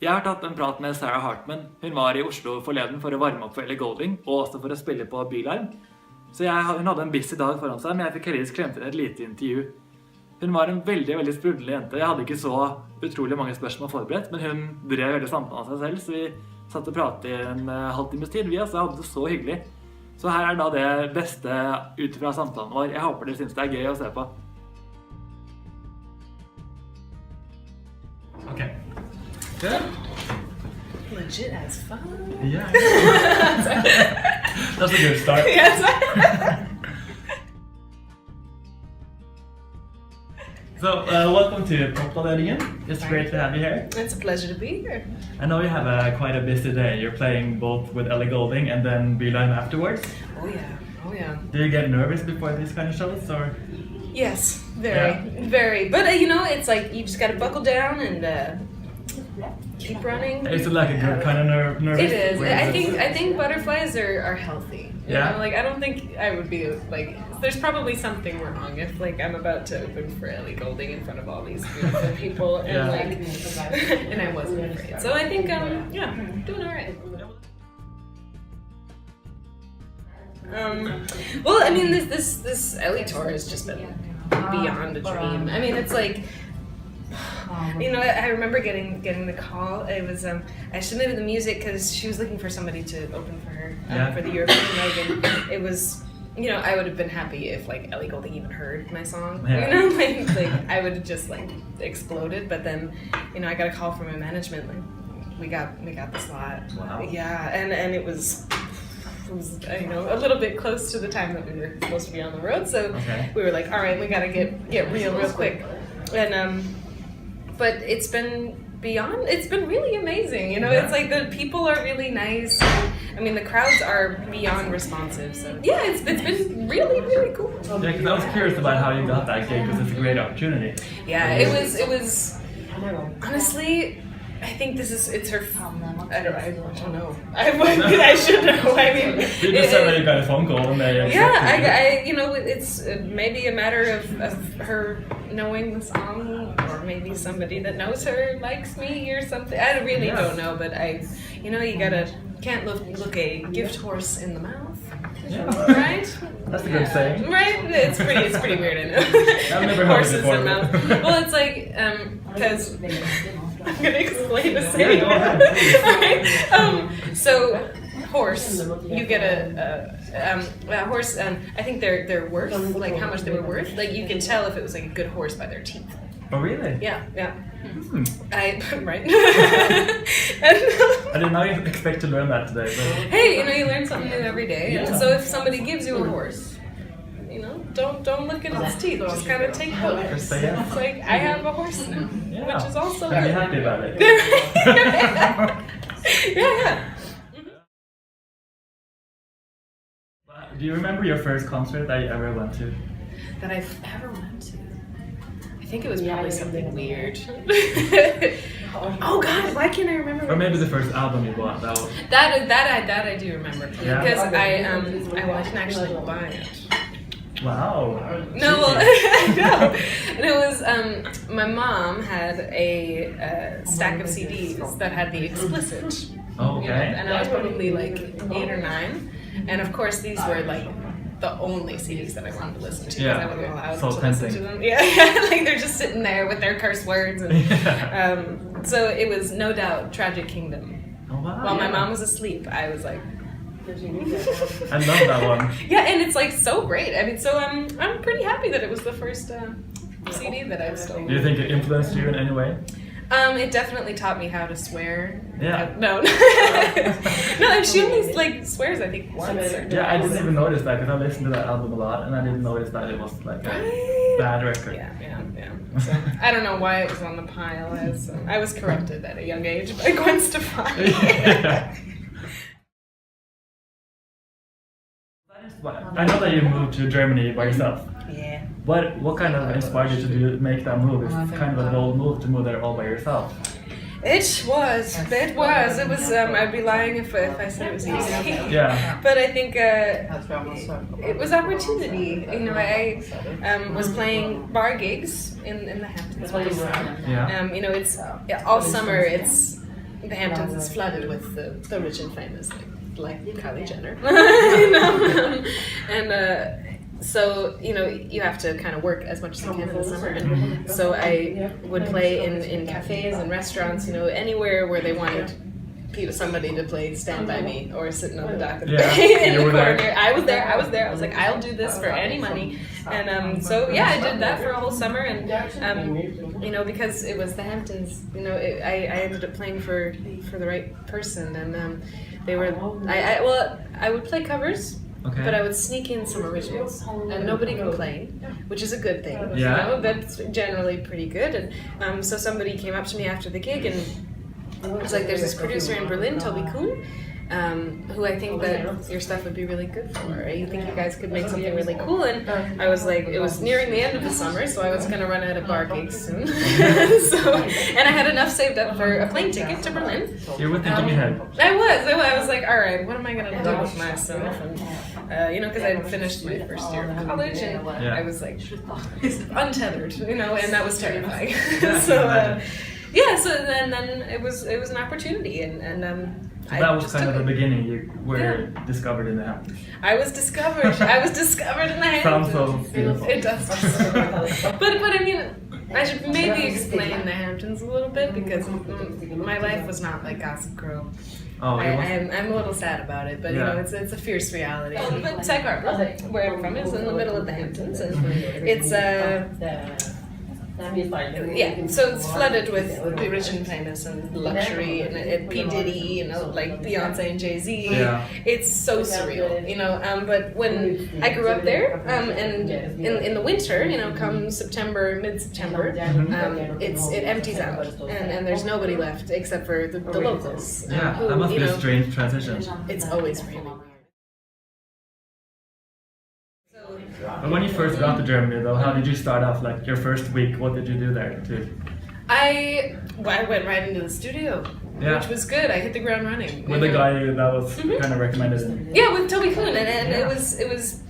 Jeg har tatt en prat med Sara Hartman. Hun var i Oslo forleden for å varme opp for Ellie Goulding, og også for å spille på Bylarm. Så hun hadde en busy dag foran seg, men jeg fikk heldigvis klemt inn et lite intervju. Hun var en veldig, veldig sprudlende jente. Jeg hadde ikke så utrolig mange spørsmål forberedt, men hun drev veldig samtalen av seg selv, så vi satt og pratet i en halvtimes tid. Vi hadde det så hyggelig. Så her er da det beste ut fra samtalen vår. Jeg håper dere synes det er gøy å se på. Ok. Good. Legit as fun. Yeah. That's a good start. Yes. So, welcome to Rydning. It's great to have you here. It's a pleasure to be here. I know you have quite a busy day. You're playing both with Ellie Goulding and then Bylarm afterwards. Oh yeah, oh yeah. Do you get nervous before these kind of shows, or? Yes, very. But you know, it's like you just gotta buckle down and keep running. Is it like a good kind of nervous? It is. I think butterflies are healthy. You know? Like I don't think I would be like. There's probably something wrong if like I'm about to open for Ellie Goulding in front of all these beautiful people and like and I wasn't afraid. So I think yeah, doing all right. Well, I mean, this Ellie tour has just been beyond a dream. I mean, it's like, you know, I remember getting the call. It was I submitted the music because she was looking for somebody to open for her for the European leg, and it was, you know, I would have been happy if like Ellie Goulding even heard my song. You know, like I would have just like exploded. But then, you know, I got a call from my management. Like, we got the slot. Wow. Yeah, and it was, you know, a little bit close to the time that we were supposed to be on the road, so we were like, all right, we gotta get real quick. And but it's been really amazing, you know. It's like the people are really nice. I mean, the crowds are beyond responsive, so yeah, it's been really cool. Yeah, because I was curious about how you got that gig, because it's a great opportunity. Yeah, it was honestly, I think it's her. I don't know. I should know. I mean, you just said that you got a phone call and they I you know, it's maybe a matter of her knowing the song, or maybe somebody that knows her likes me or something. I really don't know, but you know, you can't look a gift horse in the mouth. Yeah. Right? That's a good saying. Right? It's pretty weird, I know. I've never heard Horses it before. in mouth. Well, it's like because I'm gonna explain the saying. Yeah, go ahead, Right? So horse, you get a horse. I think their worth, like how much they were worth. Like you can tell if it was like a good horse by their teeth. Oh really? Yeah. Right. I did not expect to learn that today. But Hey, you know, you learn something new every day. And so if somebody gives you a horse, you know, don't look at its teeth. Just kind of take note. just say yes. It's like I have a horse now, which is also I'm good. happy about it. Yeah. Do you remember your first concert that you ever went to? That I've ever went to. I think it was probably something weird. Oh God, why can't I remember? Or maybe the first album you bought. That I do remember. Yeah. Because I didn't actually buy it. Wow. No, well, no. And it was my mom had a stack of CDs that had the explicit. Oh, okay. You know, and I was probably like 8 or 9, and of course these were like the only CDs that I wanted to listen to because I wasn't allowed to listen to them. Yeah, like they're just sitting there with their curse words, and so it was no doubt Tragic Kingdom. Oh wow. While my mom was asleep, I was like. I love that one. Yeah, and it's like so great. I mean, so I'm pretty happy that it was the first CD that I've stolen. Do you think it influenced you in any way? It definitely taught me how to swear. Yeah. No. No, she only like swears I think once. Or Yeah, I didn't even notice that because I listened to that album a lot, and I didn't notice that it was like a bad record. Yeah. So I don't know why it was on the pile. I was corrupted at a young age by Gwen Stefani. Yeah. I know that you moved to Germany by yourself. Yeah. What kind of inspired you to make that move? It's kind of a bold move to move there all by yourself. It was. I'd be lying if I said it was easy. Yeah. But I think it was opportunity. You know, I was playing bar gigs in the Hamptons. Yeah. You know, it's all summer. It's the Hamptons is flooded with the rich and famous, like Kylie Jenner. You know? So, you know, you have to kind of work as much as you can in the summer. And so I would play in cafes and restaurants, you know, anywhere where they wanted somebody to play Stand By Me or sitting on the dock of the bay in the corner. There. I was there. I was like, I'll do this for any money. And so, yeah, I did that for a whole summer. And, you know, because it was the Hamptons, you know, I ended up playing for the right person. And they were, I would play covers. Okay. But I would sneak in some originals, and nobody complained, which is a good thing. Yeah. You know, that's generally pretty good. And so somebody came up to me after the gig, and it was like, there's this producer in Berlin, Toby Kuhn, who I think that your stuff would be really good for. You think you guys could make something really cool? And I was like, it was nearing the end of the summer, so I was going to run out of bar gigs soon. And I had enough saved up for a plane ticket to Berlin. You were thinking ahead. I was like, all right, what am I going to do with myself? And, you know, because I had finished my first year of college, and I was like, untethered, you know, and that was terrifying. So, so then it was an opportunity, and so that was kind of the beginning. You were discovered in the Hamptons. I was discovered in the Hamptons. Sounds so beautiful. It does. But I mean, I should maybe explain the Hamptons a little bit, because my life was not like Gossip Girl. Oh, I'm a little sad about it, but you know, it's a fierce reality. But Sag Harbor, where I'm from, is in the middle of the Hamptons, and it's so it's flooded with the rich and famous and luxury and P. Diddy, you know, like Beyonce and Jay-Z. Yeah. It's so surreal, you know. But when I grew up there, and in the winter, you know, come September, mid-September, it empties out, and there's nobody left except for the locals. Yeah, that must be a strange transition. It's always really weird. But when you first got to Germany, though, how did you start off? Like your first week, what did you do there? I went right into the studio, which was good. I hit the ground running. With the guy that was kind of recommended in. Yeah, with Toby Kuhn, and it was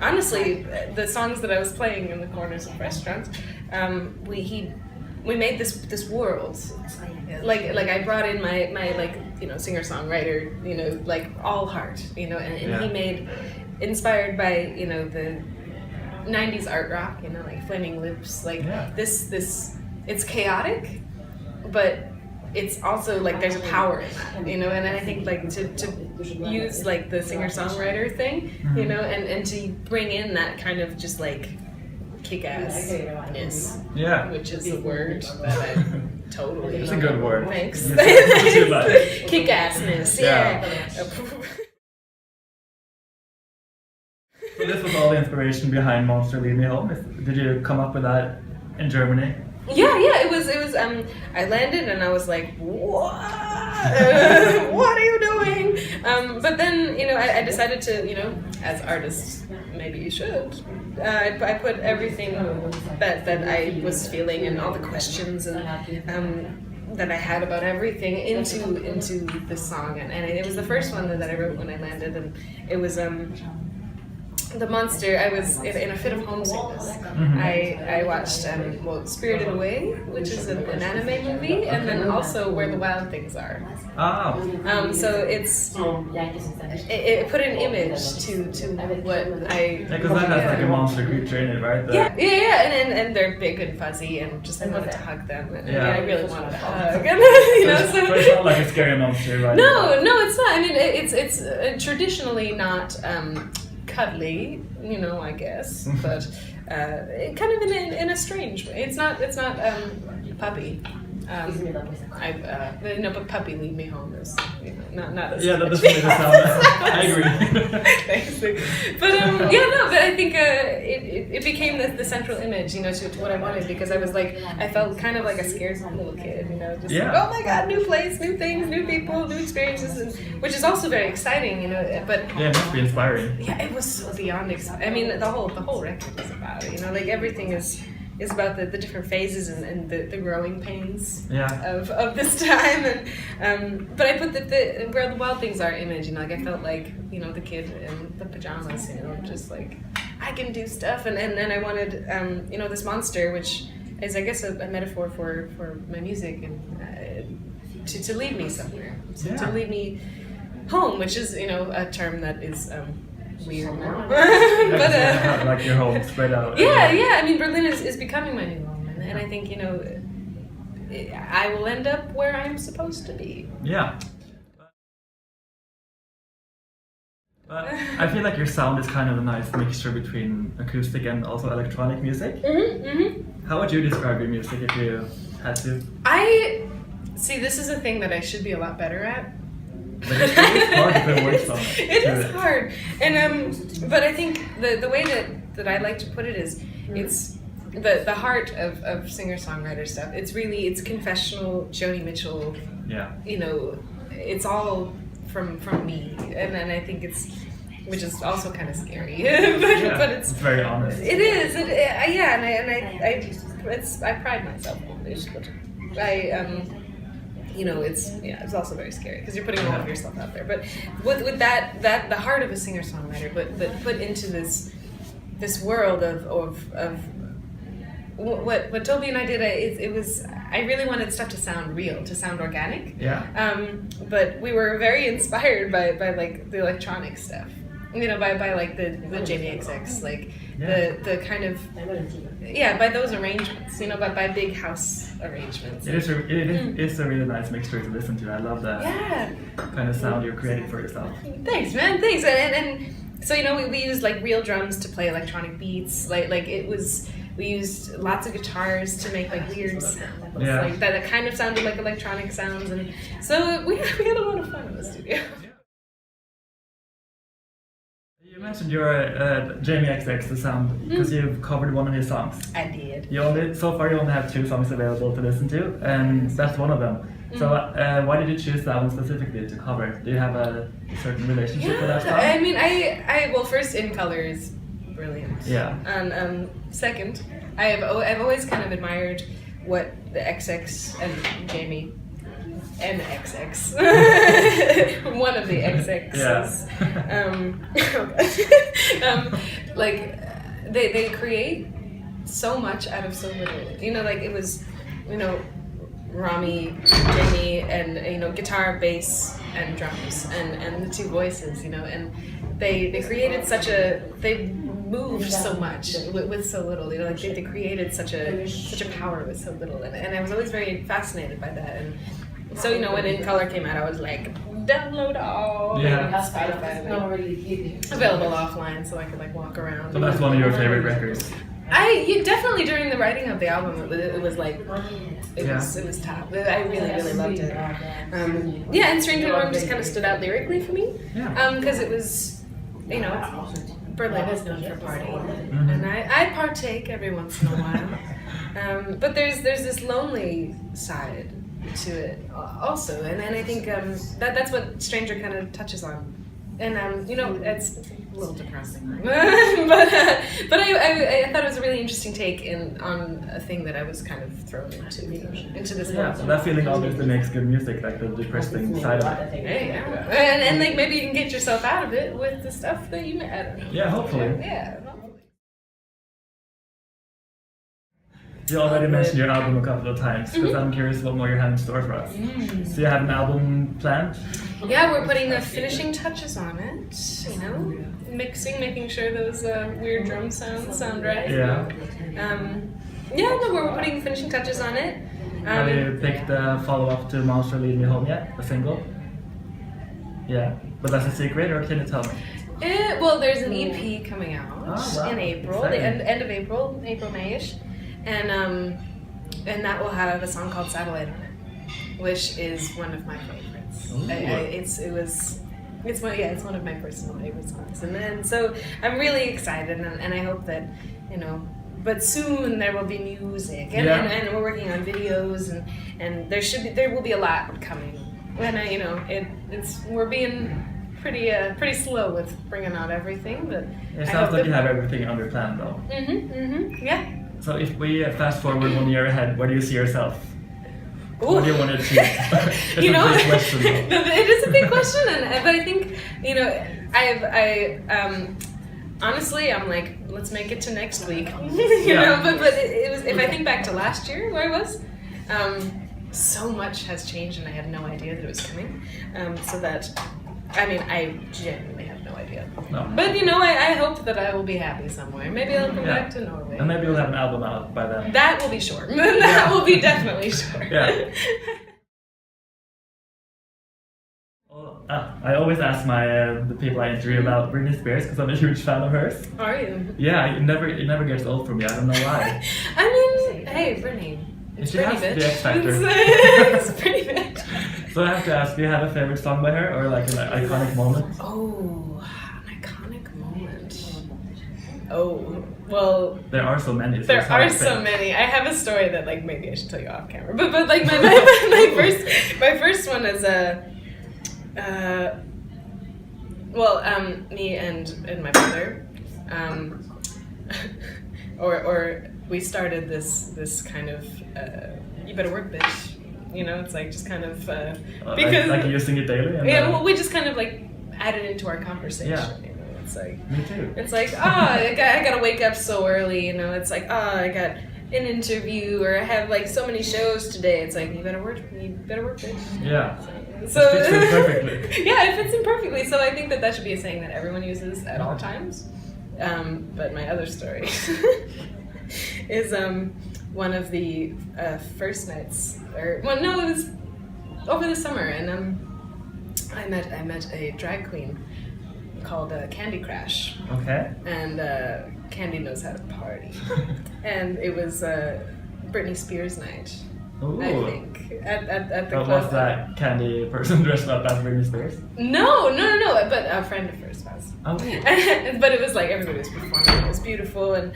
honestly the songs that I was playing in the corners of restaurants. We made this world. Like I brought in my like, you know, singer-songwriter, you know, like all heart, you know, and he made, inspired by, you know, the 90s art rock, you know, like Flaming Lips, like this it's chaotic, but it's also like there's a power in that, you know, and I think like to use like the singer-songwriter thing, you know, and to bring in that kind of just like kick-assness, which is a word that I totally. It's a good word. Thanks. Yes, kick-assness, yeah. So this was all the inspiration behind Monster Lead Me Home. Did you come up with that in Germany? Yeah, it was I landed and I was like, what? What are you doing? But then, you know, I decided to, you know, as artists, maybe you should. I put everything that I was feeling and all the questions and that I had about everything into this song, and it was the first one that I wrote when I landed, and it was the monster. I was in a fit of homesickness. I watched Spirited Away, which is an anime movie, and then also Where the Wild Things Are. So it put an image to what I. Because that has like a monster creature in it, right? And they're big and fuzzy, and just I wanted to hug them, and I really wanted to hug. You know, so it's not like a scary monster, right? No, it's not. I mean, it's traditionally not. Cuddly, you know, I guess, but kind of in a strange way. It's not puppy. But puppy lead me home is, you know, not as that doesn't make it sound. I agree. Thanks. But but I think it became the central image, you know, to what I wanted, because I was like, I felt kind of like a scared little kid, you know, just like, oh my god, new place, new things, new people, new experiences, and, which is also very exciting, you know. But it must be inspiring. Yeah, it was so beyond exciting. I mean, the whole record is about it, you know, like everything is about the different phases and the growing pains of this time, and but I put the Where the Wild Things Are image, you know, like I felt like, you know, the kid in the pajamas, you know, just like I can do stuff, and then I wanted you know, this monster, which is I guess a metaphor for my music and to lead me somewhere, to lead me home, which is a term that is weird now. But like your home spread out. Yeah. I mean, Berlin is becoming my new home, and I think I will end up where I'm supposed to be. Yeah. I feel like your sound is kind of a nice mixture between acoustic and also electronic music. How would you describe your music if you had to? I see. This is a thing that I should be a lot better at. But it's hard to put words on it. It is hard, and but I think the way that I like to put it is it's the heart of singer-songwriter stuff. It's confessional, Joni Mitchell. Yeah. It's all from me, and I think which is also kind of scary, but it's very honest. It is, I pride myself on this, but it's also very scary because you're putting all of yourself out there. But with that the heart of a singer-songwriter, but put into this world of what Toby and I did, I really wanted stuff to sound real, to sound organic. Yeah. But we were very inspired by like the electronic stuff. By like the Jamie XX, like the kind of by those arrangements. By big house arrangements. It is a really nice mixture to listen to. I love that kind of sound you're creating for yourself. Thanks, man. Thanks. And so we used like real drums to play electronic beats. We used lots of guitars to make like weird sounds, like that kind of sounded like electronic sounds, and so we had a lot of fun in the studio. You mentioned your Jamie XX the sound because you've covered one of his songs. I did. So far you only have 2 songs available to listen to, and that's one of them. So why did you choose that one specifically to cover? Do you have a certain relationship with that song? I mean, well, first, In Color is brilliant. Yeah. And second, I've always kind of admired what the XX and Jamie and the XX, one of the XXs, they create so much out of so little. It was, Rami, Jamie, and guitar, bass, and drums, and the 2 voices, and they created they moved so much with so little, they created such a power with so little, and I was always very fascinated by that, and so when In Color came out, I was like, download all, Spotify, available offline, so I could walk around. So that's one of your favorite records. Definitely during the writing of the album, it was top. I really loved it. And Stranger Worm just kind of stood out lyrically for me. Because it was, Berlin is known for partying, and I partake every once in a while. But there's this lonely side to it also, and I think that's what Stranger kind of touches on. And it's a little depressing, but I thought it was a really interesting take on a thing that I was kind of thrown into this world. So that feeling obviously makes good music, like the depressing side of it. And like maybe you can get yourself out of it with the stuff that you met. I don't know. Yeah, hopefully. Yeah. You already mentioned your album a couple of times, because I'm curious what more you have in store for us. So you have an album planned? Yeah, we're putting the finishing touches on it, mixing, making sure those weird drum sounds sound right. We're putting the finishing touches on it. Have you picked the follow-up to Monster Lead Me Home yet, the single? Yeah, but that's a secret, or can you tell me? Well, there's an EP coming out in April, the end of April, May-ish. And that will have a song called Satellite on it, which is one of my favorites. It's one of my personal favorite songs. And so I'm really excited, and I hope that, but soon there will be music, and we're working on videos, and there will be a lot coming. And we're being pretty slow with bringing out everything, but it sounds like you have everything under plan though. Yeah. So if we fast forward 1 year ahead, where do you see yourself? Ooh. What do you want to achieve? It's a big question, though. It is a big question, but I think honestly, I'm like let's make it to next week. you know, but it was, if I think back to last year where I was, so much has changed and I had no idea that it was coming. So that, I mean, I genuinely have no idea. No. But you know, I hope that I will be happy somewhere. Maybe I'll come back to Norway. And maybe you'll have an album out by then. That will be sure. That will be definitely sure. Yeah. I always ask the people I interview about Britney Spears because I'm a huge fan of hers. Are you? Yeah, it never gets old for me. I don't know why. I mean, hey, Britney. It's pretty bitch. The X Factor. It's pretty bitch. So I have to ask, do you have a favorite song by her or like an iconic moment? Oh, an iconic moment. Oh, well. There are so many. So there are so many. I have a story that like maybe I should tell you off camera. But like my first one is me and my brother, or we started this kind of you better work, bitch. You know, it's like just kind of because like using it daily. And yeah, well, we just kind of like added into our conversation. Yeah. You know, it's like me too. It's like I gotta wake up so early. You know, it's like I got an interview or I have like so many shows today. It's like you better work, bitch. Yeah. So it fits in perfectly. Yeah, it fits in perfectly. So I think that should be a saying that everyone uses at all times. But my other story is one of the first nights, it was over the summer, and I met a drag queen called Candy Crash. Okay. And Candy knows how to party, and it was Britney Spears night. Ooh. I think at the club. Was that Candy person dressed up as Britney Spears? No, but a friend of hers was. Oh. But it was like everybody was performing. It was beautiful, and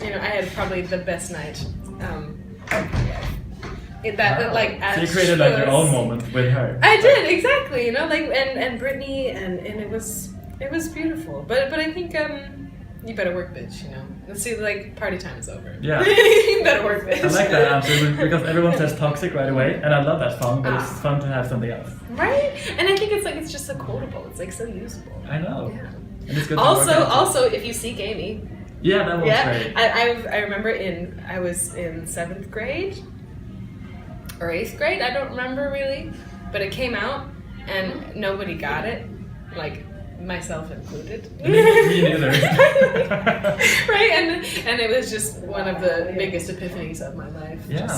you know, I had probably the best night of my life. So you created like your own moment with her. I did, exactly. You know, like and Britney, and it was beautiful. But I think you better work, bitch. You know, let's see, like party time is over. Yeah. You better work, bitch. I like that answer because everyone says toxic right away, and I love that song, but it's fun to have something else. Right? And I think it's just so quotable. It's like so usable. I know. Yeah. And it's good. Also, if you seek Amy. Yeah, that was great. I remember I was in 7th grade or 8th grade. I don't remember really, but it came out and nobody got it, like myself included. Me neither. Right, and it was just one of the biggest epiphanies of my life. Yeah.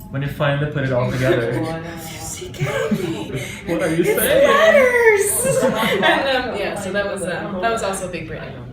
When you finally put it all together. Seek Amy. What are you it saying? matters. And yeah, so that was also a big Britney moment.